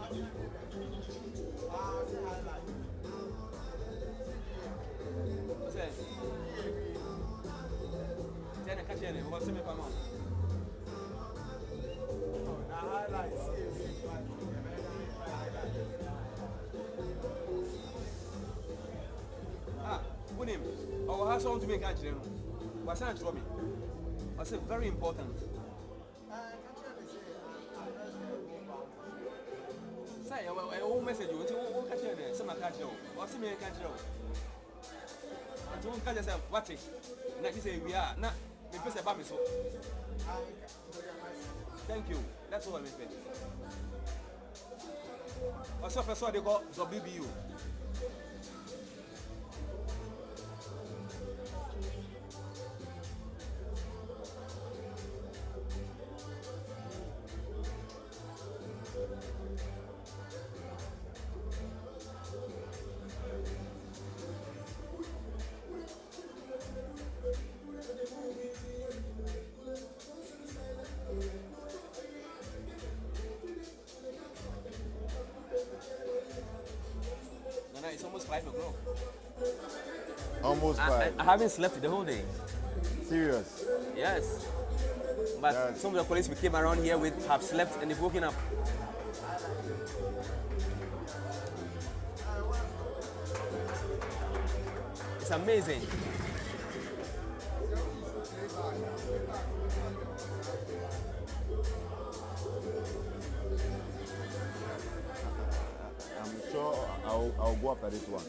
What's that? Jenna, catch it. What's the name? Ah, good name. Our house want to make a channel. What's that, Robbie? What's it very important? Say, I won't message you until you catch it. Some catch you. What's the main catch you? Until you catch yourself, what's it? Next say we are not. Me first about me so. Thank you. That's all I meant. Also, first they call WBU. No, it's almost 5 o'clock. Almost 5. I haven't slept the whole day. Serious? Yes. But some of the colleagues we came around here with have slept and they've woken up. It's amazing. I'm sure I'll go after this one.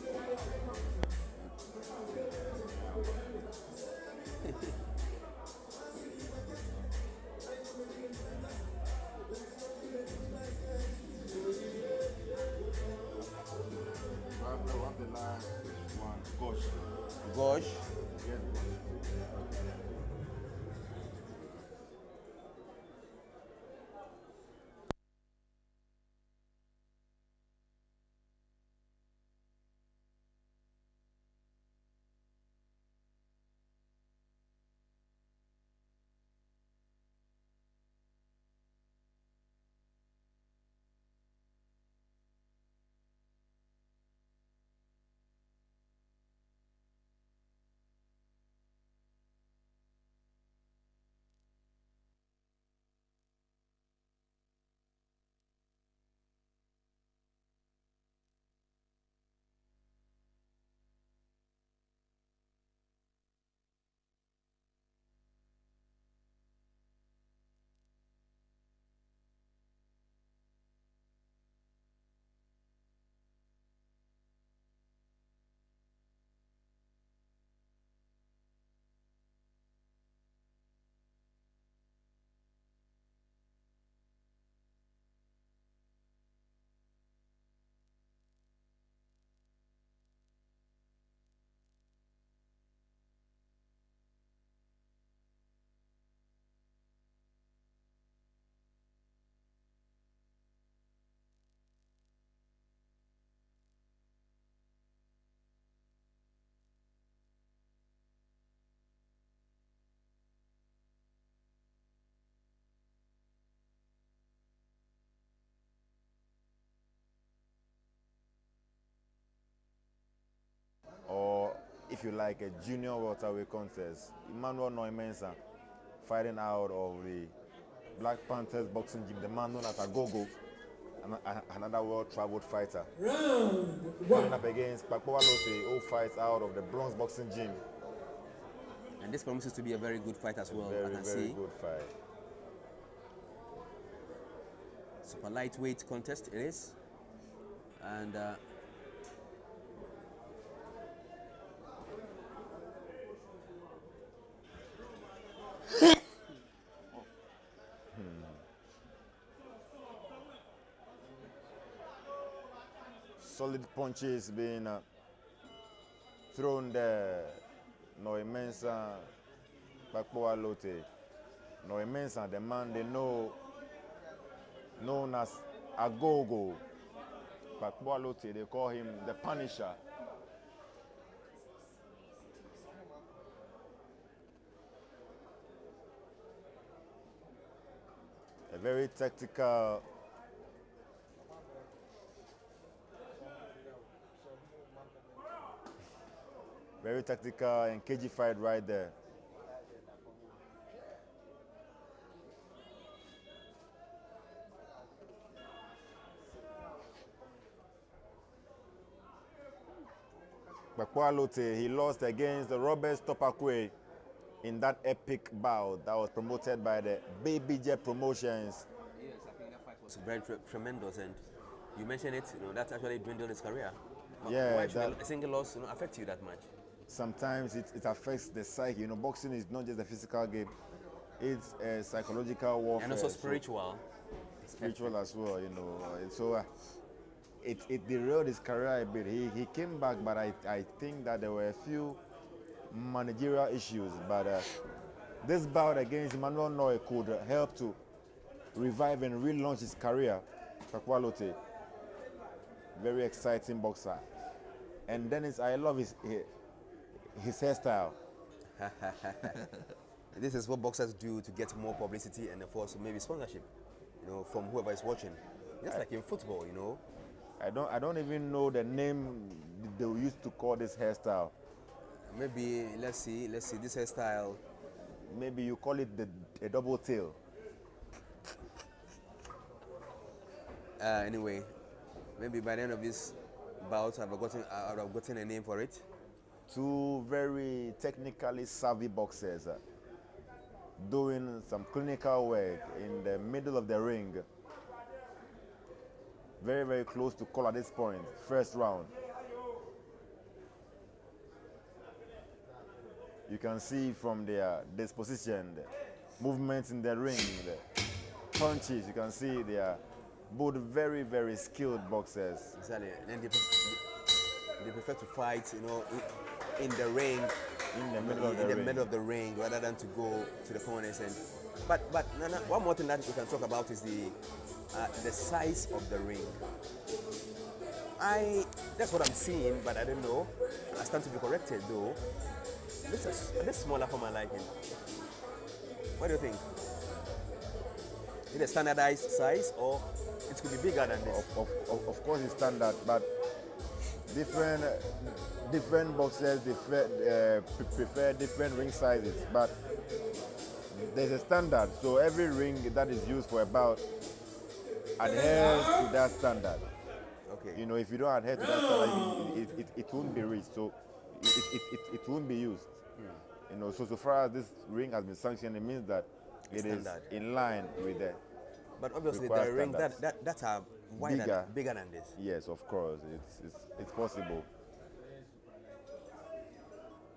The last one, gosh. Gosh. Yes, or if you like a junior welterweight contest, Emmanuel Mensah fighting out of the Black Panthers boxing gym, the man known as Agogo, another well-traveled fighter. Going up against Kpakpo, who fights out of the Bronx boxing gym. And this promises to be a very good fight as well. Very, I can very see. good fight. Super lightweight contest it is. And Solid punches being thrown there. Mensah, Kpakpo Allotey. Mensah, the man they know, known as Agogo. Kpakpo Allotey, they call him the Punisher. A very tactical Very tactical and cagey fight right there. Kpakpo Allotey, he lost against the Robert Kpakpo in that epic bout that was promoted by the Baby Jet Promotions. Yes, I think that fight was very tremendous, and you mentioned it. That actually dwindled his career. Yeah, why should a single loss affect you that much? Sometimes it affects the psyche. Boxing is not just a physical game; it's a psychological warfare. And also spiritual. Spiritual as well, So it derailed his career a bit. He came back, but I think that there were a few managerial issues. But this bout against Emmanuel could help to revive and relaunch his career. Kpakpo Allotey, very exciting boxer. And Dennis, I love his hairstyle. This is what boxers do to get more publicity and, of course, maybe sponsorship, from whoever is watching. Just like in football, I don't even know the name they used to call this hairstyle. Maybe let's see this hairstyle. Maybe you call it a double tail. Anyway, maybe by the end of this bout, I would have gotten a name for it. Two very technically savvy boxers doing some clinical work in the middle of the ring. Very, very close to call at this point. First round. You can see from their disposition, the movements in the ring, the punches. You can see they are both very, very skilled boxers. Exactly. And they prefer to fight, in the ring, In the middle of the ring, rather than to go to the corners. And but one more thing that we can talk about is the size of the ring. That's what I'm seeing, but I don't know. I stand to be corrected though. This is a bit smaller for my liking. What do you think? Is it a standardized size, or it could be bigger than this? Of course, it's standard, but different boxers prefer different ring sizes. But there's a standard, so every ring that is used for a bout adheres to that standard. Okay. If you don't adhere to that standard, it won't be reached, so it won't be used. So far as this ring has been sanctioned, it means that it is in line with the. But obviously, the ring that are wider, bigger than this. Yes, of course, it's possible.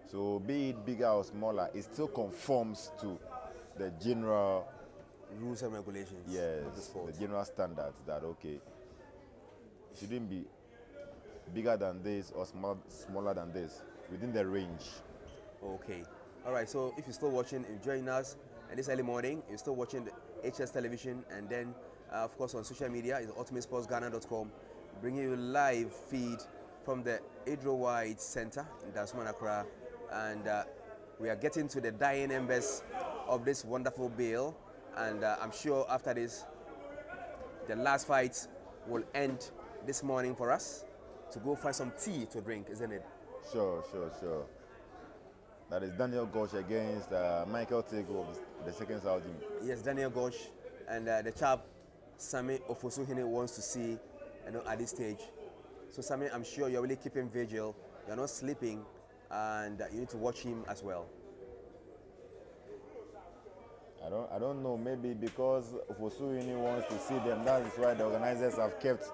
So be it bigger or smaller, it still conforms to the general rules and regulations. Yes, the general standards that it shouldn't be bigger than this or smaller than this, within the range. Okay. All right. So if you're still watching, join us at this early morning. You're still watching the HS television, and then of course on social media is ultimatesportsghana.com, bringing you live feed from the Adro White Center in Dasman, Accra, and we are getting to the dying embers of this wonderful bill, and I'm sure after this, the last fight will end this morning for us to go find some tea to drink, isn't it? Sure. That is Daniel Gosh against Michael Tego, the second Saudi. Yes, Daniel Gosh, and the chap Sami Ofosuhene wants to see, at this stage. So Sami, I'm sure you're really keeping vigil. You're not sleeping, and you need to watch him as well. I don't know. Maybe because Ofosuhene wants to see them. That is why the organizers have kept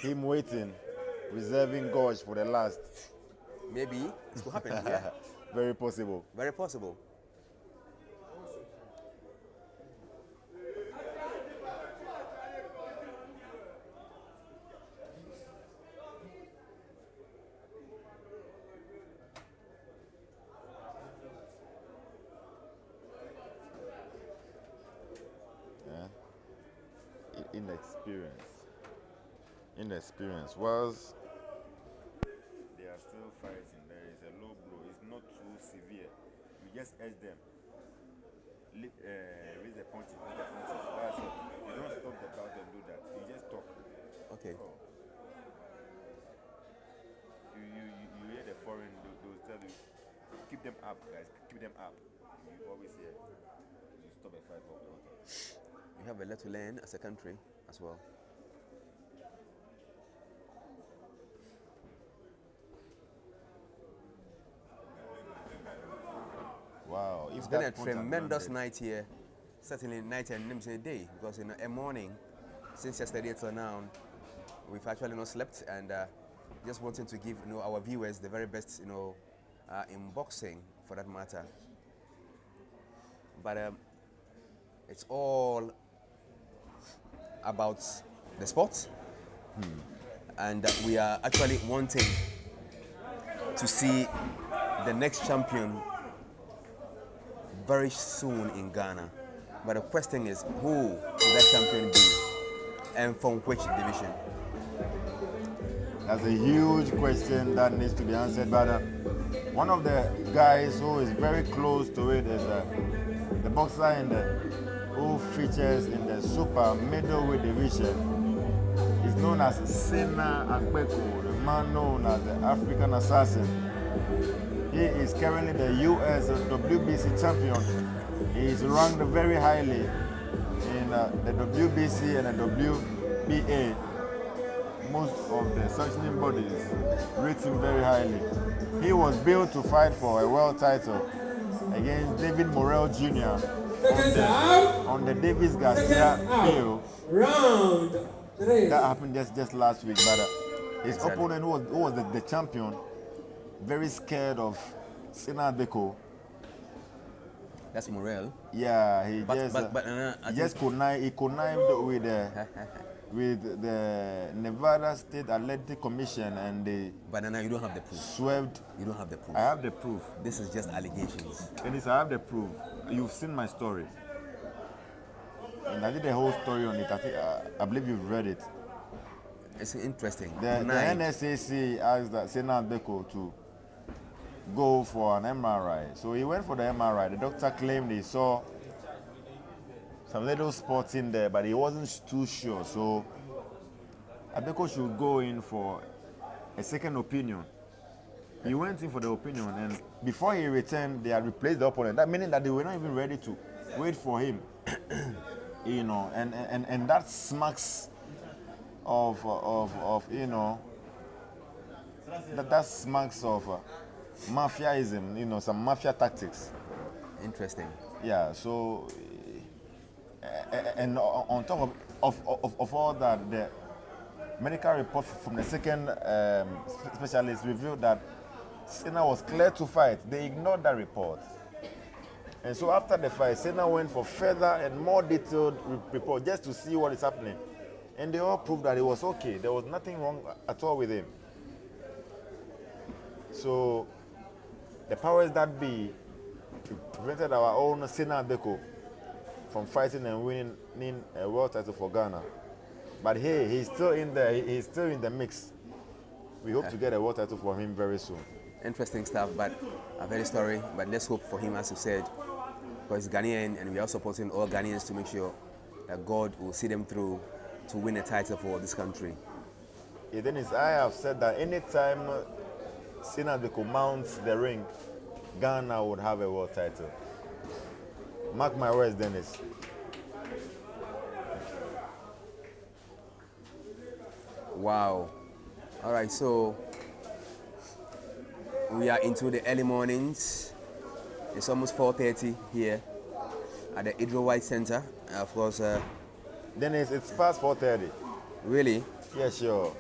him waiting, reserving Gosh for the last. Maybe it could happen. Yeah. Very possible. Very possible. Inexperience was. They are still fighting. There is a low blow. It's not too severe. You just edge them. Raise the punches. That's it. You don't stop the bout and do that. You just talk. Okay. You hear the foreign do tell you, keep them up, guys. Keep them up. You always hear, you stop a fight for water. We have a lot to learn as a country as well. Wow, It's been a tremendous night here. Certainly night and day, because a morning since yesterday till now, we've actually not slept, and just wanting to give our viewers the very best in boxing for that matter. But it's all about the sport, and we are actually wanting to see the next champion very soon in Ghana. But the question is, who will that champion be, and from which division? That's a huge question that needs to be answered. But one of the guys who is very close to it is the boxer who features in the super middleweight division. He's known as Kpakpo, the man known as the African Assassin. He is currently the US WBC champion. He is ranked very highly in the WBC and the WBA. Most of the sanctioning bodies rate him very highly. He was built to fight for a world title against David Morrell Jr. on the Davis Garcia bill. Round 3. That happened just last week. But his opponent, who was the champion, very scared of Kpakpo. That's Morrell. Yeah, he just connived with the Nevada State Athletic Commission, and they But you don't have the proof. swerved. You don't have the proof. I have the proof. This is just allegations. Dennis, I have the proof. You've seen my story. And I did the whole story on it. I believe you've read it. It's interesting. The NSAC asked Kpakpo to go for an MRI. So he went for the MRI. The doctor claimed he saw some little spots in there, but he wasn't too sure. So Kpakpo should go in for a second opinion. He went in for the opinion, and before he returned, they had replaced the opponent. That meaning that they were not even ready to wait for him. And that smacks of that smacks of mafiaism, some mafia tactics. Interesting. Yeah, so and on top of all that, the medical report from the second specialist revealed that Senna was clear to fight. They ignored that report. And so after the fight, Senna went for further and more detailed report just to see what is happening. And they all proved that it was okay. There was nothing wrong at all with him. So the powers that be prevented our own Senna Kpakpo from fighting and winning a world title for Ghana. But hey, he's still in there. He's still in the mix. We hope to get a world title for him very soon. Interesting stuff, but a very story. But let's hope for him, as you said, because he's Ghanaian, and we are supporting all Ghanaians to make sure that God will see them through to win a title for this country. Dennis, I have said that anytime Senna Kpakpo mounts the ring, Ghana would have a world title. Mark my words, Dennis. Wow. All right, so we are into the early mornings. It's almost 4:30 here at the Idro White Center. Of course. Dennis, it's past 4:30. Really? Yeah, sure.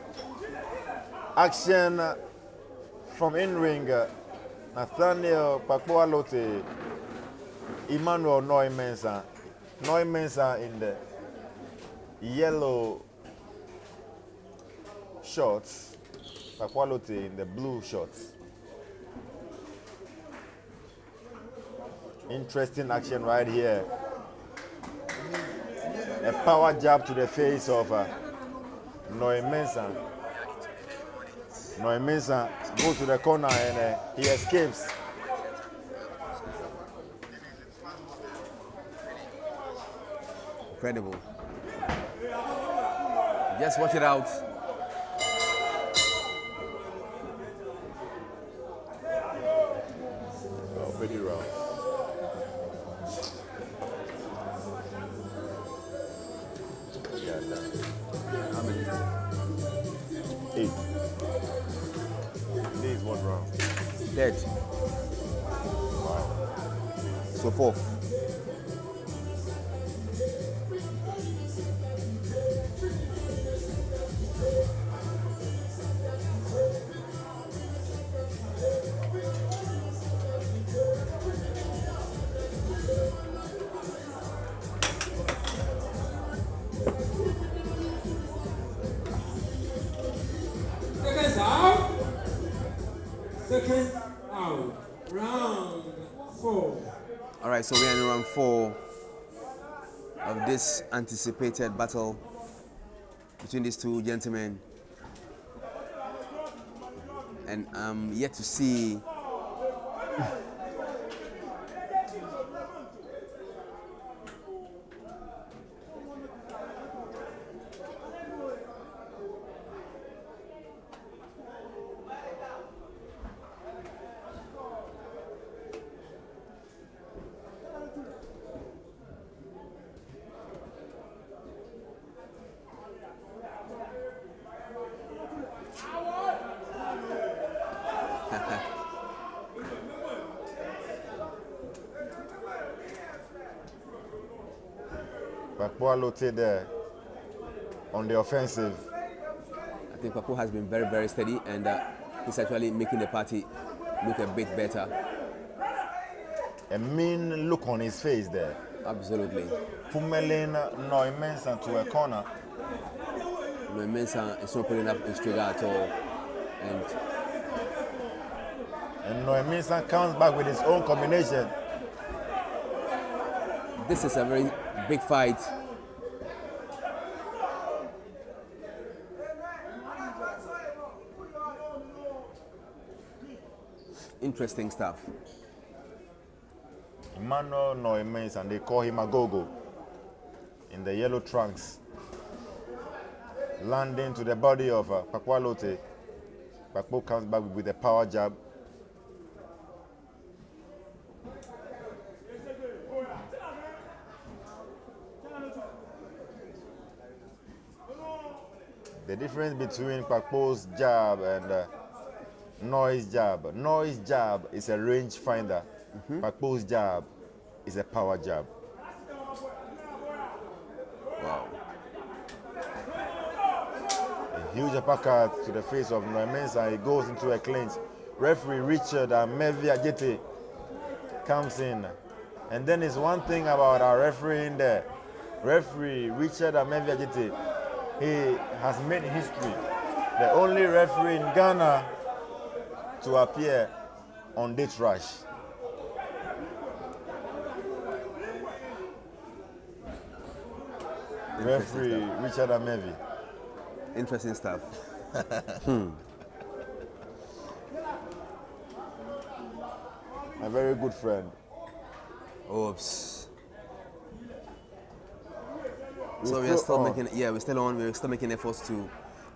Action from in-ring. Nathaniel Kpakpo Allotey, Emmanuel Mensah. Mensah in the yellow shorts, Kpakpo Allotey in the blue shorts. Interesting action right here. A power jab to the face of Mensah. Mensah goes to the corner and he escapes. Incredible. Just watch it out. How many? 8. Today is what round? Third. Wow. So fourth. Seconds out. Seconds out. Round 4. All right, so we are in round 4 of this anticipated battle between these two gentlemen, and I'm yet to see Kpakpo Allotey there on the offensive. I think Kpakpo has been very, very steady, and he's actually making the party look a bit better. A mean look on his face there. Absolutely. Pummeling Mensah to a corner. Mensah is not putting up his trigger at all, and Mensah comes back with his own combination. this is a very big fight. Interesting stuff. Emmanuel Mensah, and they call him a go-go in the yellow trunks, landing to the body of Kpakpo Allotey. Kpakpo comes back with a power jab. The difference between Kpakpo's jab and Noy's jab. Noy's jab is a range finder. Kpakpo's jab is a power jab. Wow. A huge uppercut to the face of Mensah. He goes into a clinch. Referee Richard Allotey comes in. And then there's one thing about our referee in there. Referee Richard Allotey, he has made history. The only referee in Ghana to appear on this rush. Referee Richard Allotey. Interesting stuff. A very good friend. Oops. So we are still making, we're still making efforts to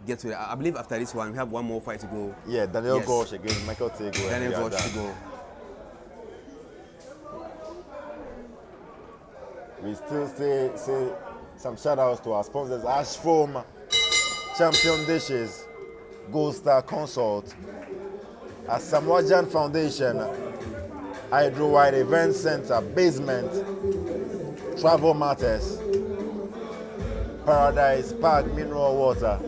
get to it. I believe after this one, we have one more fight to go. Yeah, Daniel Gosh against Michael Tego. Daniel Gosh to go. We still say some shout outs to our sponsors: Ash Foam, Champion Dishes, Gold Star Consult, Asamoah Foundation, Hydro Wide Event Center, Basement, Travel Matters, Paradise Park Mineral Water,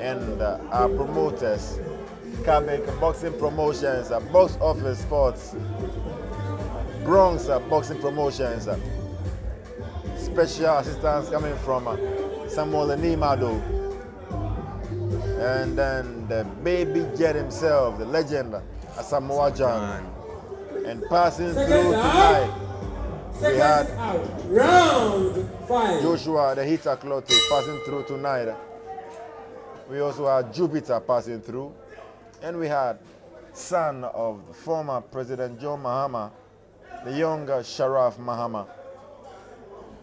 and our promoters, Kabek Boxing Promotions, Box Office Sports, Bronx Boxing Promotions, special assistance coming from Samuel Nimado, and then the baby jet himself, the legend Asamoah Gyan. And passing through tonight, we had Round 5. Joshua the Hitter Clotte passing through tonight. We also had Jupiter passing through, and we had son of the former President John Mahama, the younger Sharaf Mahama,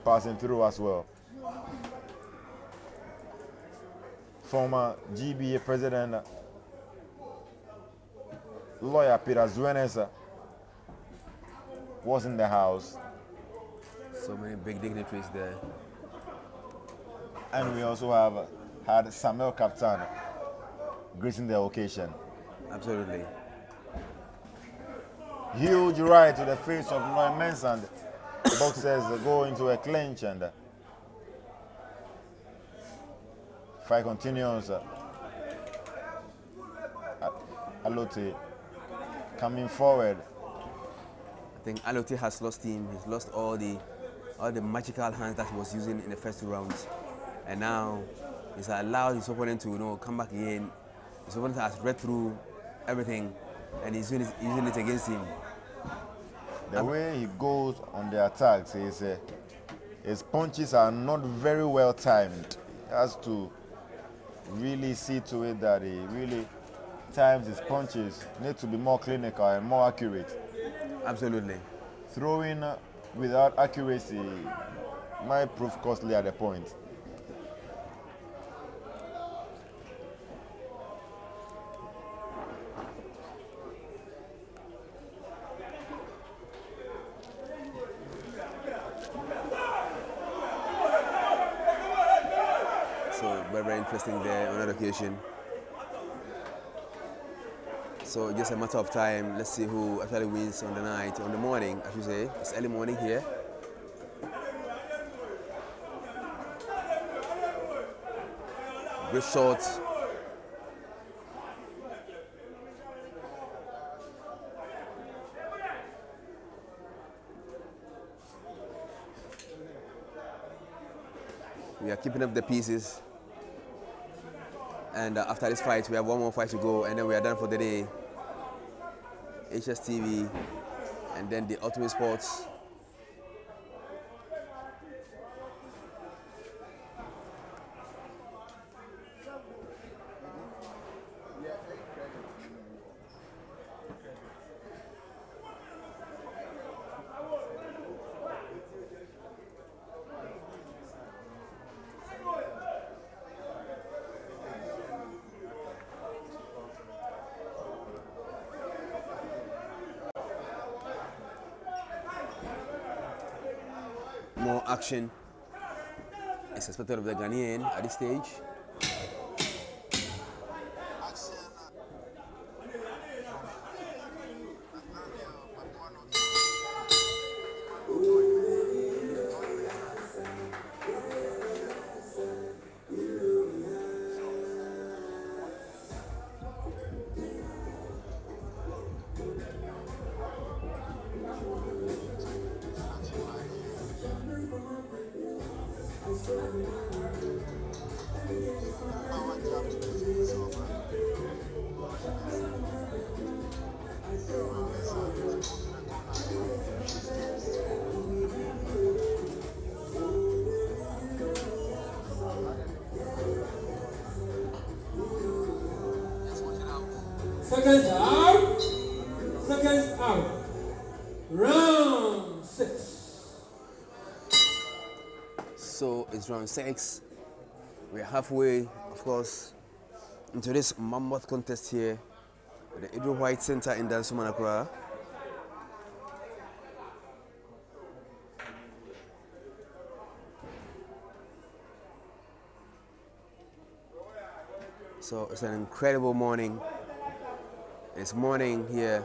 passing through as well. Former GBA President, lawyer Peter Zuenes was in the house. So many big dignitaries there. And we also have had Samuel Captain gracing the occasion. Absolutely. Huge right to the face of Mensah, and boxers go into a clinch, and fight continues. Allotey coming forward. I think Allotey has lost him. He's lost all the magical hands that he was using in the first 2 rounds, and now he's allowed his opponent to come back again. His opponent has read through everything, and he's using it against him. The way he goes on the attacks, his punches are not very well timed. He has to really see to it that he really times his punches. Need to be more clinical and more accurate. Absolutely. Throwing without accuracy might prove costly at the point. So very interesting there on that occasion. So just a matter of time. Let's see who actually wins on the morning, I should say. It's early morning here. Great shot. We are keeping up the pieces. And after this fight, we have one more fight to go, and then we are done for the day. HSTV, and then the Ultimate Sports. More action is expected of the Ghanaian at this stage. Seconds out. Seconds out. Round 6. So it's round 6. We're halfway, of course, into this mammoth contest here at the Edward White Center in Dansoman, Accra. So it's an incredible morning. It's morning here.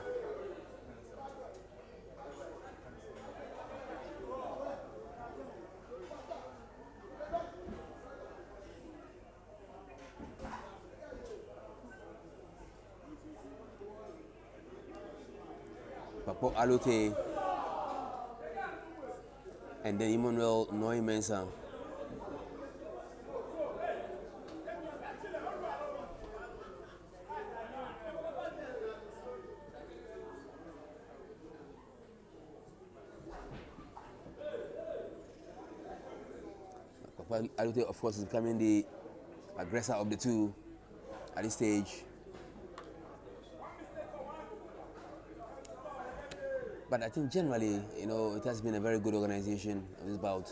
Kpakpo Allotey and then Emmanuel Mensah. Allotey, of course, is becoming the aggressor of the two at this stage. But I think generally, it has been a very good organization of this bout.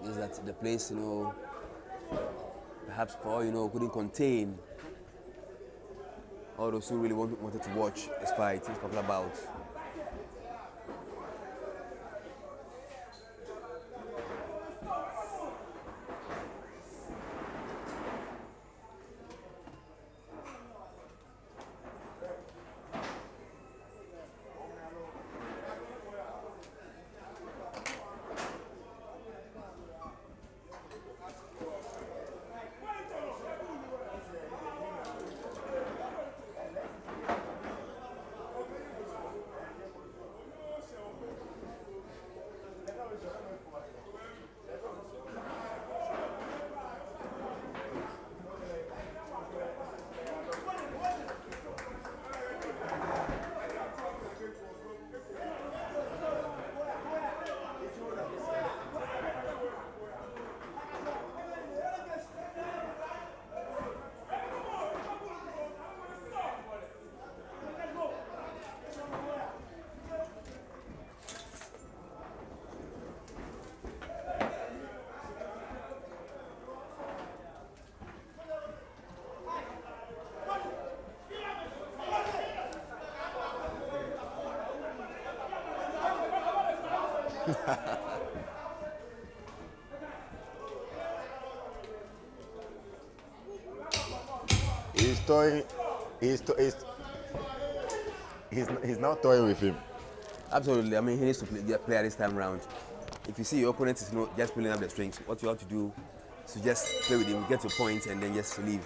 Is that the place, perhaps for all couldn't contain all those who really wanted to watch this fight, this particular bout. He's toying. He's not toying with him. Absolutely. I mean, he needs to play at this time round. If you see your opponent is not just pulling up the strings, what you have to do is to just play with him, get your points, and then just leave.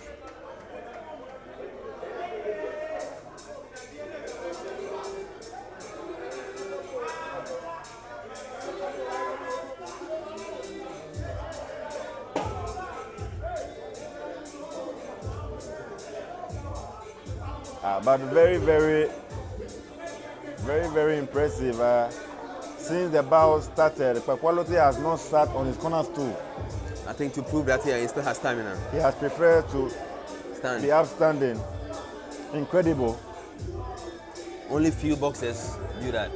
But very, very impressive. Since the bout started, Allotey has not sat on his corner stool. I think to prove that he still has stamina. He has preferred to Stand. be upstanding. Incredible. Only few boxers do that.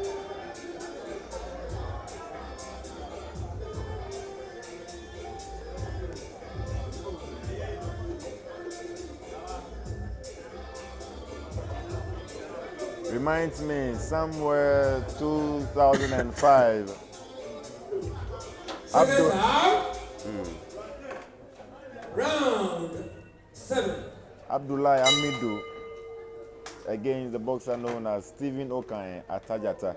Reminds me somewhere 2005. Seconds out. Round 7. Abdullahi Amidu against the boxer known as Stephen Okanye at Tajata.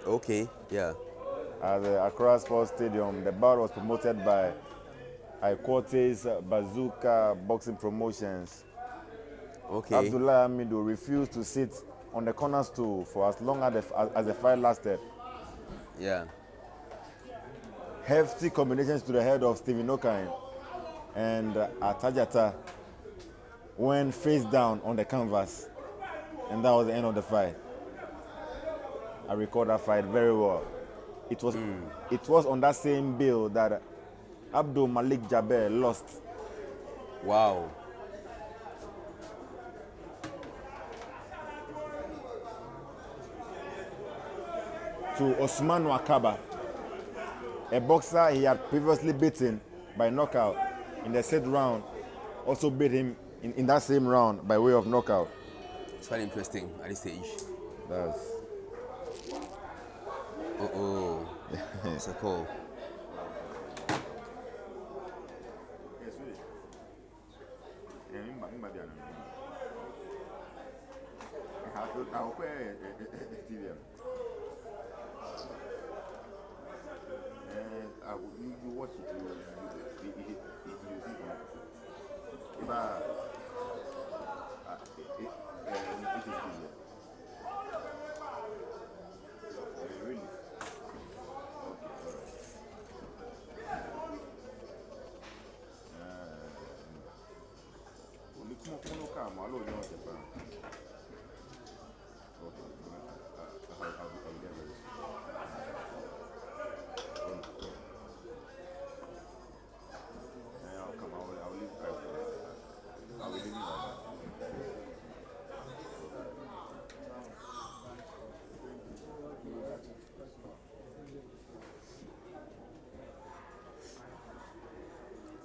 Okay, yeah. At the Accra Sports Stadium. The bout was promoted by Allotey's Bazooka Boxing Promotions. Okay. Abdullahi Amidu refused to sit on the corner stool for as long as the fight lasted. Yeah. Hefty combinations to the head of Stephen Okanye, and Tajata went face down on the canvas, and that was the end of the fight. I recall that fight very well. It was on that same bill that Abdul Malik Jaber lost. Wow. To Osman Wakaba, a boxer he had previously beaten by knockout in the third round, also beat him in that same round by way of knockout. It's quite interesting at this stage. That's It's a call. you watch it, really?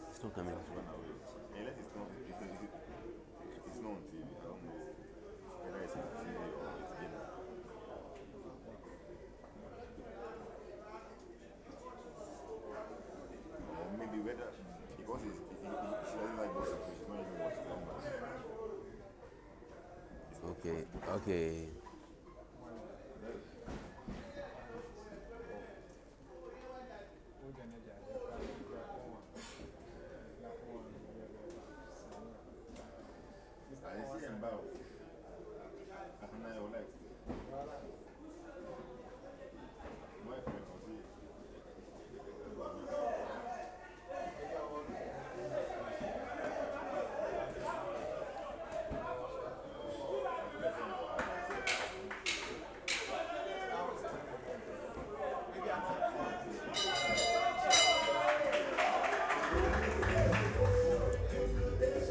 It's not coming. Unless it's not on TV. I don't know whether it's on TV or it's in. Or maybe whether because she doesn't like boxing, so she's not even watching it. Okay, okay.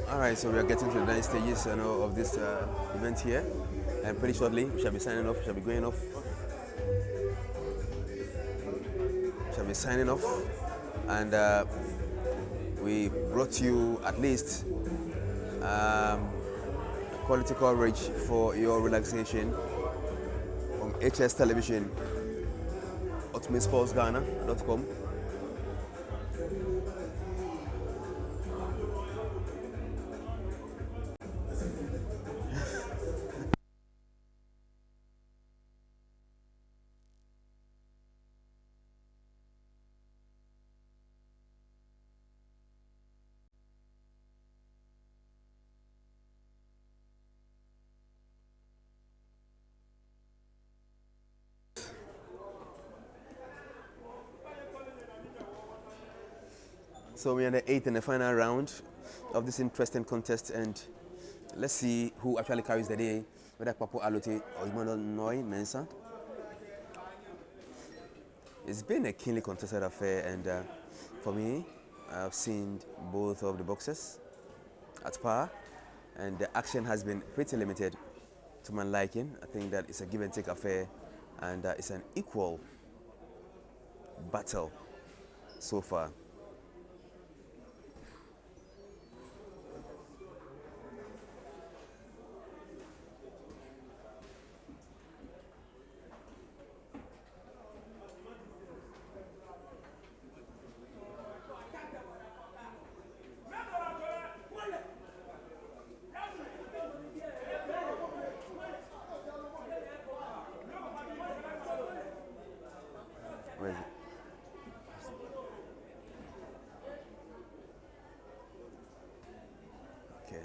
All right, so we are getting to the next stages of this event here, and pretty shortly we shall be signing off. We shall be going off. We shall be signing off, and we brought you at least quality coverage for your relaxation from HS Television, ultimatesportsghana.com. So we are the 8th and the final round of this interesting contest, and let's see who actually carries the day, whether Kpakpo, Allotey or Emmanuel Mensah. It's been a keenly contested affair, and for me, I've seen both of the boxers at par, and the action has been pretty limited to my liking. I think that it's a give and take affair, and it's an equal battle so far. Where is it? Okay.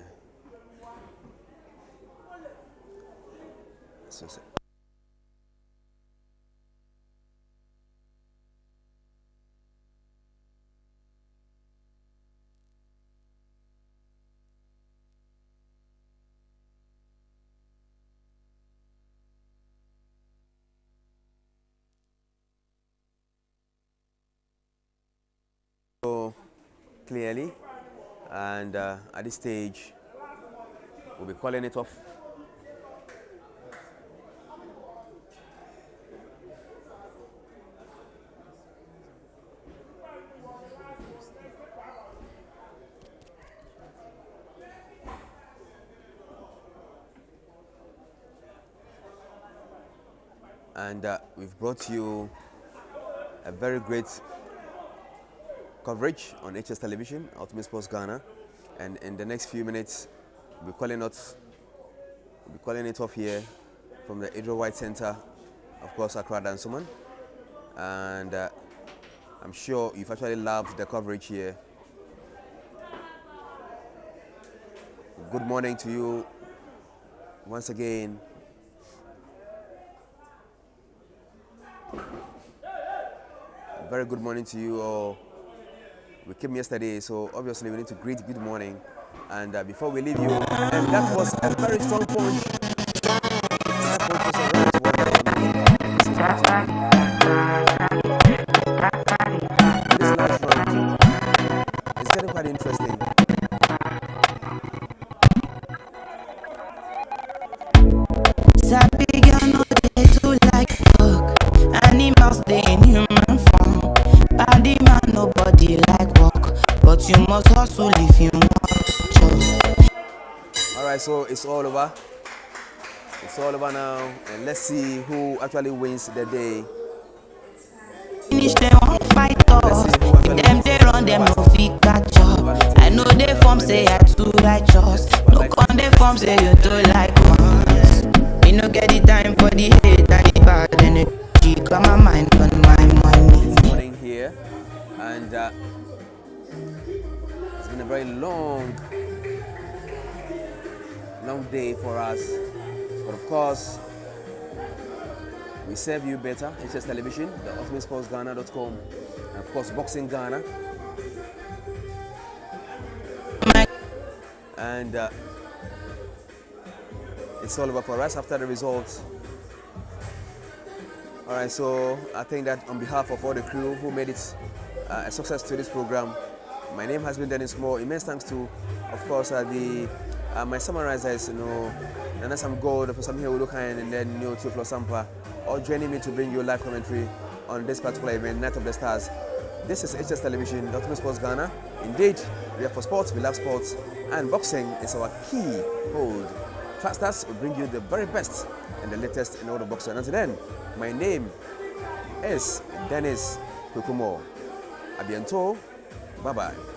So. So clearly, and at this stage, we'll be calling it off. And we've brought you a very great coverage on HS Television, Ultimate Sports Ghana, and in the next few minutes, we'll be calling it off here from the Adrian White Center, of course, Accra Dansoman, and I'm sure you've actually loved the coverage here. Good morning to you once again. Very good morning to you all. We came yesterday, so obviously we need to greet good morning. And before we leave you, and that was a very strong punch. This last round is getting quite interesting. Animals they in human form. Body man nobody like walk, but you must hustle if you want. All right, so it's all over. It's all over now, and let's see who actually wins the day. Finish them on fight us. Them they run them no fit catch up. I know they form say I too righteous. No con they form say you too like us. We no get the time for the hate and the bad energy. Got my mind on my money. Morning here, and it's been a very long day for us. But of course, we serve you better. HS Television, the ultimatesportsghana.com, and of course, Boxing Ghana. And it's all over for us after the results. All right, so I think that on behalf of all the crew who made it a success to this program, my name has been Dennis Moore. Immense thanks to, of course, my summarizers, Nana Sam Gold, for some here and then Teoflo Sampa, all joining me to bring you live commentary on this particular event, Night of the Stars. This is HS Television, Ultimate Sports Ghana. Indeed, we are for sports, we love sports, and boxing is our key hold. Trust us, we bring you the very best and the latest in all the boxing. And until then, my name is Dennis Kukumo. A bientôt. Bye-bye.